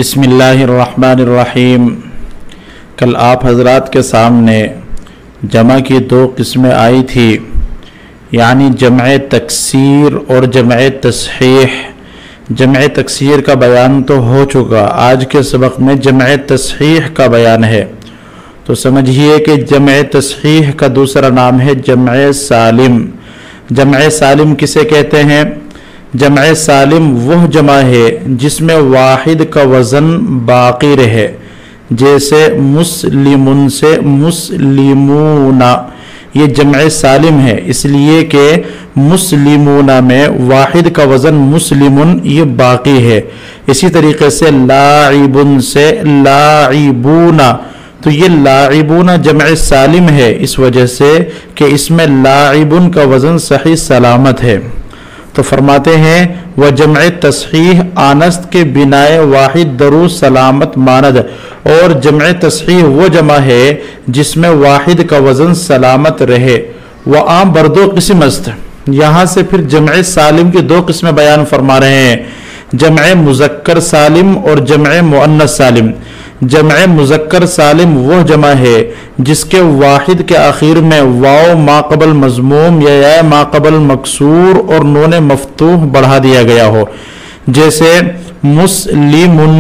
بسم اللہ الرحمن الرحیم۔ کل آپ حضرات کے سامنے جمع کی دو قسمیں آئی تھی، یعنی جمع تکسیر اور جمع تصحیح۔ جمع تکسیر کا بیان تو ہو چکا، آج کے سبق میں جمع تصحیح کا بیان ہے۔ تو سمجھیے کہ جمع تصحیح کا دوسرا نام ہے جمع سالم۔ جمع سالم کسے کہتے ہیں؟ جمع سالم وہ جمع ہے جس میں واحد کا وزن باقی رہے، جیسے مسلمن سے مسلمون، یہ جمع سالم ہے اس لیے کہ مسلمون میں واحد کا وزن مسلمن یہ باقی ہے۔ اسی طریقے سے لاعبن سے لاعبون، تو یہ لاعبون جمع سالم ہے اس وجہ سے کہ اس میں لاعبن کا وزن صحیح سلامت ہے۔ تو فرماتے ہیں وہ جمع تصحیح آنست کے بنائے واحد درو سلامت ماند، اور جمع تصحیح وہ جمع ہے جس میں واحد کا وزن سلامت رہے۔ وہ عام بردو قسم است، یہاں سے پھر جمع سالم کی دو قسمیں بیان فرما رہے ہیں، جمع مذکر سالم اور جمع مؤنث سالم۔ جمع مذکر سالم وہ جمع ہے جس کے واحد کے آخر میں واو ما قبل مضموم یا یا ما قبل مکسور اور نون مفتوح بڑھا دیا گیا ہو، جیسے مسلمن،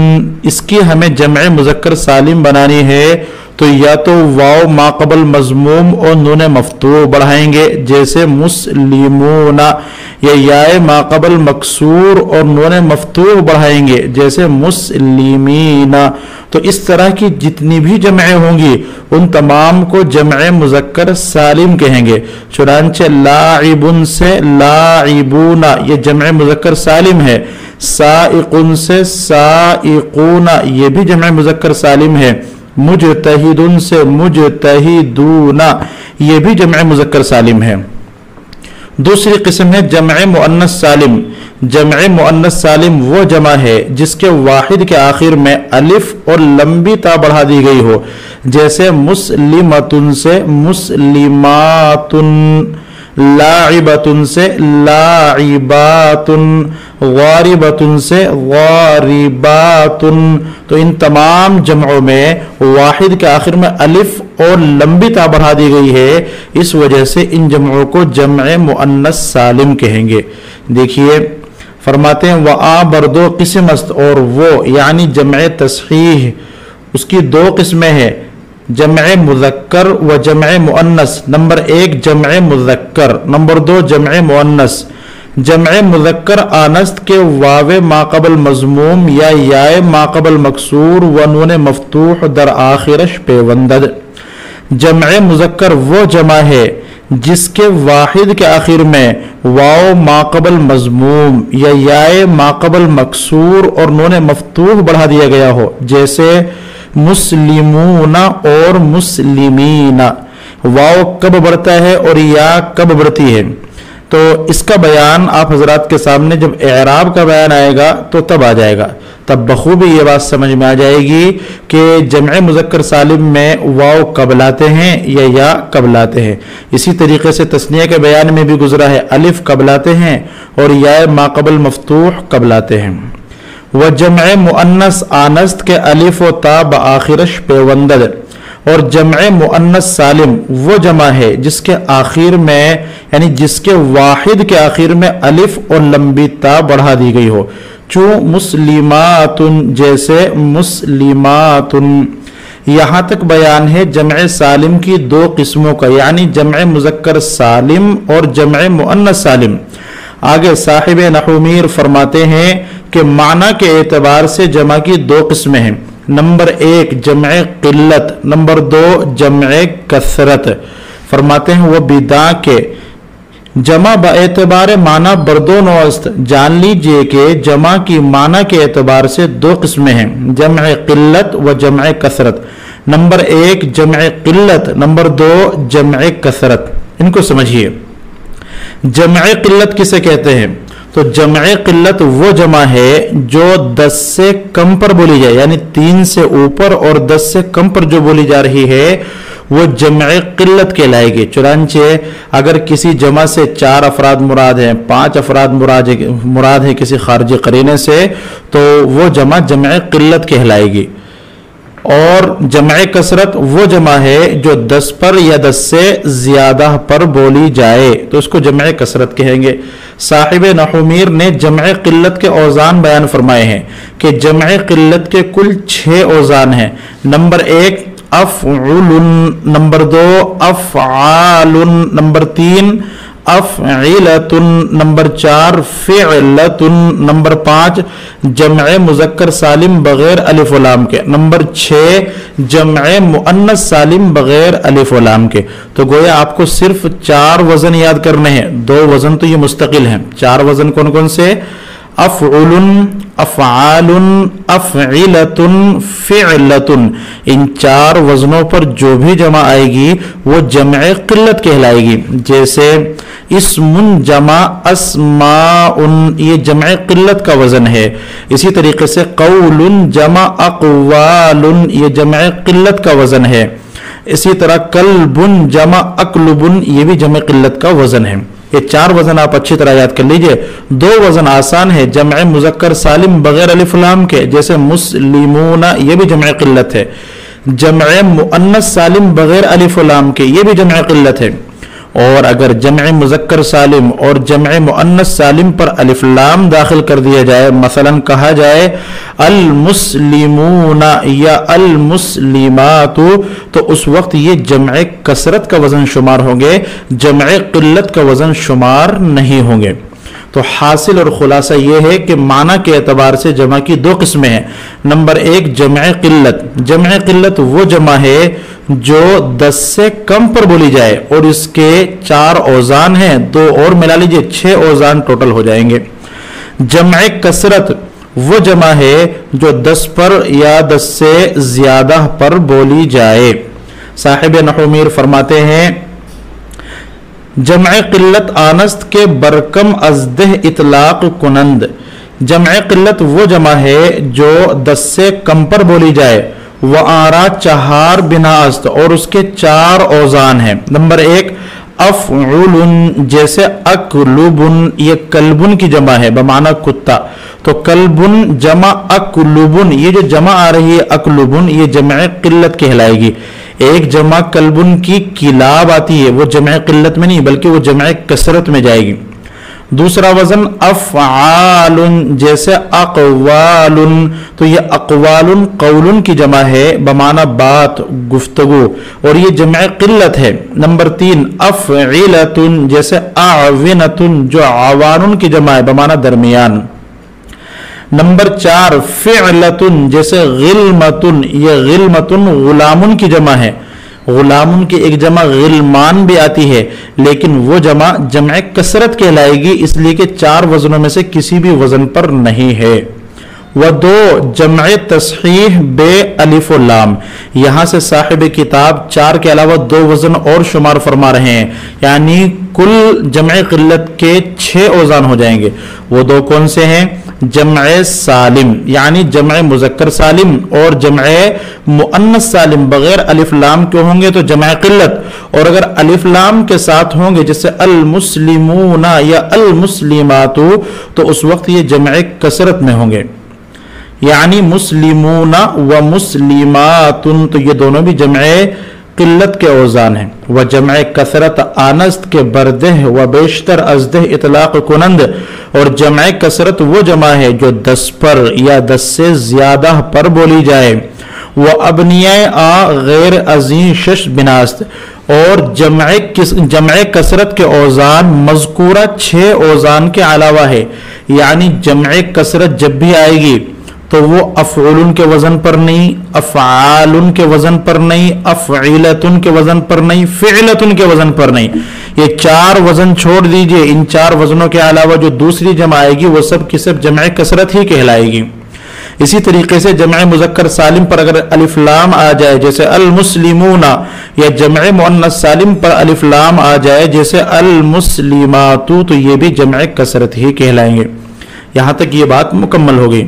اس کی ہمیں جمع مذکر سالم بنانی ہے تو یا تو واو ما قبل مضموم اور نون مفتوح بڑھائیں گے جیسے مسلمون، یا یا ما قبل مکسور اور نون مفتوح بڑھائیں گے جیسے مسلمین۔ تو اس طرح کی جتنی بھی جمعیں ہوں گی ان تمام کو جمع مذکر سالم کہیں گے۔ چنانچہ لاعبن سے لاعبون یہ جمع مذکر سالم ہے، سائقن سے سائقون یہ بھی جمع مذکر سالم ہے، مجتہدن سے مجتہدون یہ بھی جمع مذکر سالم ہے۔ دوسری قسم ہے جمع مؤنث سالم۔ جمع مؤنث سالم وہ جمع ہے جس کے واحد کے آخر میں الف اور لمبی تا بڑھا دی گئی ہو، جیسے مسلمتن سے مسلماتن، لاعبتن سے لاعباتن، غاربتن سے غارباتن۔ تو ان تمام جمعوں میں واحد کے آخر میں الف اور لمبی تا بڑھا دی گئی ہے، اس وجہ سے ان جمعوں کو جمع مؤنث سالم کہیں گے۔ دیکھیے فرماتے ہیں وَآ بردو قسم است، اور وہ یعنی جمع تصحیح اس کی دو قسمیں ہیں، جمع مذکر و جمع مؤنث۔ نمبر ایک جمع مذکر، نمبر دو جمع مؤنث۔ جمع مذکر آنست کے واو ما قبل مضموم یا یا ما قبل مکسور و نون مفتوح در آخرش پیوندد۔ جمع مذکر وہ جمع ہے جس کے واحد کے آخر میں واو ما قبل مضموم یا یا ما قبل مکسور اور نون مفتوح بڑھا دیا گیا ہو، جیسے مسلمون اور مسلمین۔ واو کب بڑھتا ہے اور یا کب بڑھتی ہے؟ تو اس کا بیان آپ حضرات کے سامنے جب اعراب کا بیان آئے گا تو تب آ جائے گا، تب بخوبی یہ بات سمجھ میں آ جائے گی کہ جمع مذکر سالم میں واو کب لاتے ہیں یا کب لاتے ہیں۔ اسی طریقے سے تثنیہ کے بیان میں بھی گزرا ہے، الف کب لاتے ہیں اور یا ما قبل مفتوح کب لاتے ہیں۔ وہ جمع مؤنث آنست کے الف و تا بآخرش پیوندد، اور جمع مؤنث سالم وہ جمع ہے جس کے آخر میں یعنی جس کے واحد کے آخر میں الف اور لمبی تا بڑھا دی گئی ہو، چون مسلماتن جیسے مسلماتن۔ یہاں تک بیان ہے جمع سالم کی دو قسموں کا، یعنی جمع مذکر سالم اور جمع مؤنث سالم۔ آگے صاحب نحومیر فرماتے ہیں کہ معنی کے اعتبار سے جمع کی دو قسمیں ہیں، نمبر ایک جمع قلت، نمبر دو جمع کثرت۔ فرماتے ہیں وہ بدا کے جمع با اعتبار معنی بردو نوست، جان لیجئے کہ جمع کی معنی کے اعتبار سے دو قسمیں ہیں، جمع قلت و جمع کثرت۔ نمبر ایک جمع قلت، نمبر دو جمع کثرت۔ ان کو سمجھیے، جمع قلت کسے کہتے ہیں؟ تو جمع قلت وہ جمع ہے جو 10 سے کم پر بولی جائے، یعنی 3 سے اوپر اور 10 سے کم پر جو بولی جا رہی ہے وہ جمع قلت کہلائے گی۔ چنانچہ اگر کسی جمع سے 4 افراد مراد ہیں، 5 افراد مراد ہے کسی خارجی قرینے سے، تو وہ جمع قلت کہلائے گی۔ اور جمع کثرت وہ جمع ہے جو 10 پر یا 10 سے زیادہ پر بولی جائے تو اس کو جمع کثرت کہیں گے۔ صاحب نحومیر نے جمع قلت کے اوزان بیان فرمائے ہیں کہ جمع قلت کے کل 6 اوزان ہیں۔ نمبر 1 افعل، نمبر 2 افعال، نمبر 3 افعلۃ، نمبر 4 فعلۃ، نمبر 5 جمع مذکر سالم بغیر الف و لام کے، نمبر 6 جمع مؤنث سالم بغیر الف و لام کے۔ تو گویا آپ کو صرف 4 وزن یاد کرنے ہیں، 2 وزن تو یہ مستقل ہیں۔ 4 وزن کون کون سے؟ افعل، افعال، افعلۃ، فعلۃ۔ ان 4 وزنوں پر جو بھی جمع آئے گی وہ جمع قلت کہلائے گی۔ جیسے اسم جمع اسماء، یہ جمع قلت کا وزن ہے۔ اسی طریقے سے قول جمع اقوال، یہ جمع قلت کا وزن ہے۔ اسی طرح کلب جمع اکلب، یہ بھی جمع قلت کا وزن ہے۔ یہ 4 وزن آپ اچھی طرح یاد کر لیجئے۔ 2 وزن آسان ہے جمع مذکر سالم بغیر الف لام کے، جیسے مسلمون، یہ بھی جمع قلت ہے۔ جمع مؤنث سالم بغیر الف لام کے، یہ بھی جمع قلت ہے۔ اور اگر جمع مذکر سالم اور جمع مؤنث سالم پر الف لام داخل کر دیا جائے، مثلا کہا جائے المسلمون یا المسلمات، تو اس وقت یہ جمع کثرت کا وزن شمار ہوں گے، جمع قلت کا وزن شمار نہیں ہوں گے۔ تو حاصل اور خلاصہ یہ ہے کہ معنی کے اعتبار سے جمع کی 2 قسمیں ہیں۔ نمبر 1 جمع قلت۔ جمع قلت وہ جمع ہے جو 10 سے کم پر بولی جائے اور اس کے 4 اوزان ہیں، 2 اور ملا لیجئے 6 اوزان ٹوٹل ہو جائیں گے۔ جمع کثرت وہ جمع ہے جو 10 پر یا 10 سے زیادہ پر بولی جائے۔ صاحب نحومیر فرماتے ہیں جمع قلت آنست کے برکم ازدہ اطلاق کنند۔ جمع قلت وہ جمع ہے جو 10 سے کم پر بولی جائے، وآرا 4 بنا است، اور اس کے 4 اوزان ہیں۔ نمبر 1 افعل، جیسے اکلبن، یہ کلبن کی جمع ہے بمعنی کتا، تو کلبن جمع اکلبن، یہ جو جمع آ رہی ہے اکلبن، یہ جمع قلت کہلائے گی۔ ایک جمع کلبن کی کلاب آتی ہے، وہ جمع قلت میں نہیں بلکہ وہ جمع کثرت میں جائے گی۔ دوسرا وزن افعال، جیسے اقوال، تو یہ اقوال قول کی جمع ہے بمعنی بات، گفتگو، اور یہ جمع قلت ہے۔ نمبر 3 افعلۃ، جیسے اعونۃ، جو عوان کی جمع ہے بمعنی درمیان۔ نمبر 4 فعلۃ، جیسے غلمۃ، یہ غلمۃ غلام کی جمع ہے۔ غلام کی ایک جمع غلمان بھی آتی ہے لیکن وہ جمع کثرت کہلائے گی، اس لیے کہ 4 وزنوں میں سے کسی بھی وزن پر نہیں ہے۔ و2 جمع تصحیح بے الف و لام، یہاں سے صاحب کتاب 4 کے علاوہ 2 وزن اور شمار فرما رہے ہیں، یعنی کل جمع قلت کے 6 اوزان ہو جائیں گے۔ وہ 2 کون سے ہیں؟ جمع سالم یعنی جمع مذکر سالم اور جمع مؤنث سالم بغیر الف لام کے ہوں گے تو جمع قلت، اور اگر الف لام کے ساتھ ہوں گے جیسے المسلمون یا المسلمات تو اس وقت یہ جمع کثرت میں ہوں گے، یعنی مسلمون و مسلمات، تو یہ دونوں بھی جمع قلت کے اوزان ہیں۔ و جمع کثرت آنست کے بردہ و بیشتر ازدہ اطلاق کنند، اور جمع کثرت وہ جمع ہے جو 10 پر یا 10 سے زیادہ پر بولی جائے۔ و ابنیہ آ غیر ازین شش بناست، اور جمع کثرت کے اوزان مذکورہ 6 اوزان کے علاوہ ہے، یعنی جمع کثرت جب بھی آئے گی تو وہ افعول کے وزن پر نہیں، افعال کے وزن پر نہیں، افعلۃ کے وزن پر نہیں، فعلۃ کے وزن پر نہیں، یہ 4 وزن چھوڑ دیجئے، ان 4 وزنوں کے علاوہ جو دوسری جمع آئے گی وہ سب کی سب جمع کثرت ہی کہلائے گی۔ اسی طریقے سے جمع مذکر سالم پر اگر الف لام آ جائے جیسے المسلمون، یا جمع مؤنث سالم پر الف لام آ جائے جیسے المسلمات تو یہ بھی جمع کثرت ہی کہلائیں گے۔ یہاں تک یہ بات مکمل ہو گئی۔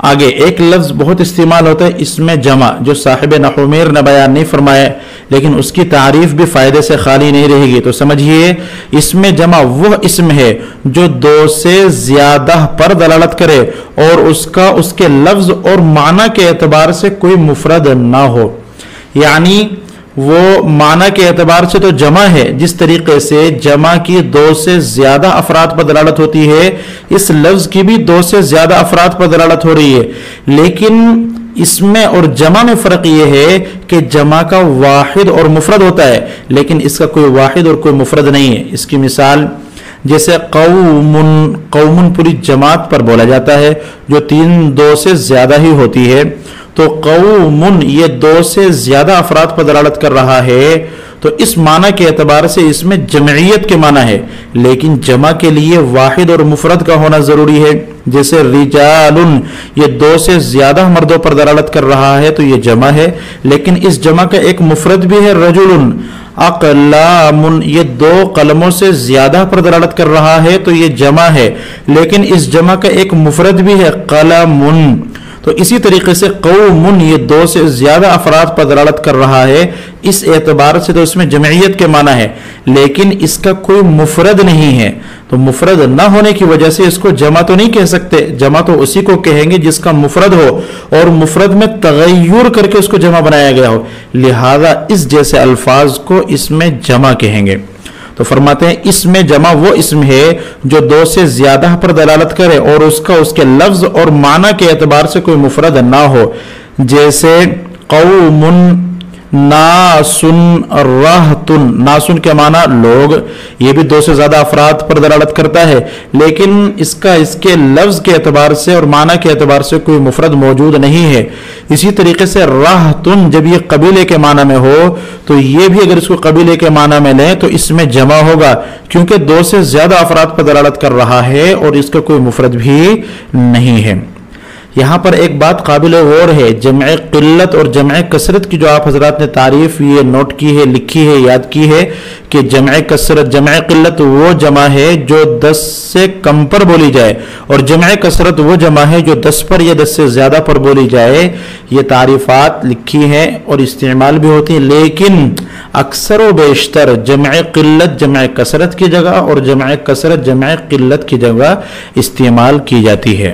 آگے ایک لفظ بہت استعمال ہوتا ہے اسم جمع، جو صاحب نحومیر نے بیان نہیں فرمایا، لیکن اس کی تعریف بھی فائدے سے خالی نہیں رہے گی۔ تو سمجھیے اسم جمع وہ اسم ہے جو دو سے زیادہ پر دلالت کرے اور اس کے لفظ اور معنی کے اعتبار سے کوئی مفرد نہ ہو، یعنی وہ معنی کے اعتبار سے تو جمع ہے، جس طریقے سے جمع کی دو سے زیادہ افراد پر دلالت ہوتی ہے، اس لفظ کی بھی دو سے زیادہ افراد پر دلالت ہو رہی ہے، لیکن اس میں اور جمع میں فرق یہ ہے کہ جمع کا واحد اور مفرد ہوتا ہے، لیکن اس کا کوئی واحد اور کوئی مفرد نہیں ہے۔ اس کی مثال جیسے قوم پوری جماعت پر بولا جاتا ہے جو دو سے زیادہ ہی ہوتی ہے، تو قوم یہ دو سے زیادہ افراد پر دلالت کر رہا ہے، تو اس معنی کے اعتبار سے اس میں جمعیت کے معنی ہے، لیکن جمع کے لیے واحد اور مفرد کا ہونا ضروری ہے۔ جیسے رجال یہ دو سے زیادہ مردوں پر دلالت کر رہا ہے تو یہ جمع ہے، لیکن اس جمع کا ایک مفرد بھی ہے رجل۔ اقلام یہ دو قلموں سے زیادہ پر دلالت کر رہا ہے تو یہ جمع ہے، لیکن اس جمع کا ایک مفرد بھی ہے قلم۔ تو اسی طریقے سے قوم یہ دو سے زیادہ افراد پر دلالت کر رہا ہے، اس اعتبار سے تو اس میں جمعیت کے معنی ہے، لیکن اس کا کوئی مفرد نہیں ہے، تو مفرد نہ ہونے کی وجہ سے اس کو جمع تو نہیں کہہ سکتے، جمع تو اسی کو کہیں گے جس کا مفرد ہو اور مفرد میں تغیر کر کے اس کو جمع بنایا گیا ہو، لہذا اس جیسے الفاظ کو اس میں جمع کہیں گے۔ تو فرماتے ہیں اسم جمع وہ اسم ہے جو دو سے زیادہ پر دلالت کرے اور اس کے لفظ اور معنی کے اعتبار سے کوئی مفرد نہ ہو، جیسے قوم، ناسن، رہتن۔ ناسن کے معنی لوگ، یہ بھی دو سے زیادہ افراد پر دلالت کرتا ہے، لیکن اس کے لفظ کے اعتبار سے اور معنی کے اعتبار سے کوئی مفرد موجود نہیں ہے۔ اسی طریقے سے رہتن جب یہ قبیلے کے معنی میں ہو تو یہ بھی اگر اس کو قبیلے کے معنی میں لیں تو اس میں جمع ہوگا، کیونکہ دو سے زیادہ افراد پر دلالت کر رہا ہے اور اس کا کوئی مفرد بھی نہیں ہے۔ یہاں پر ایک بات قابل غور ہے، جمع قلت اور جمع کثرت کی جو آپ حضرات نے تعریف یہ نوٹ کی ہے، لکھی ہے، یاد کی ہے کہ جمع قلت وہ جمع ہے جو 10 سے کم پر بولی جائے اور جمع کثرت وہ جمع ہے جو 10 پر یا 10 سے زیادہ پر بولی جائے۔ یہ تعریفات لکھی ہیں اور استعمال بھی ہوتی ہیں، لیکن اکثر و بیشتر جمع قلت جمع کثرت کی جگہ اور جمع کثرت جمع قلت کی جگہ استعمال کی جاتی ہے۔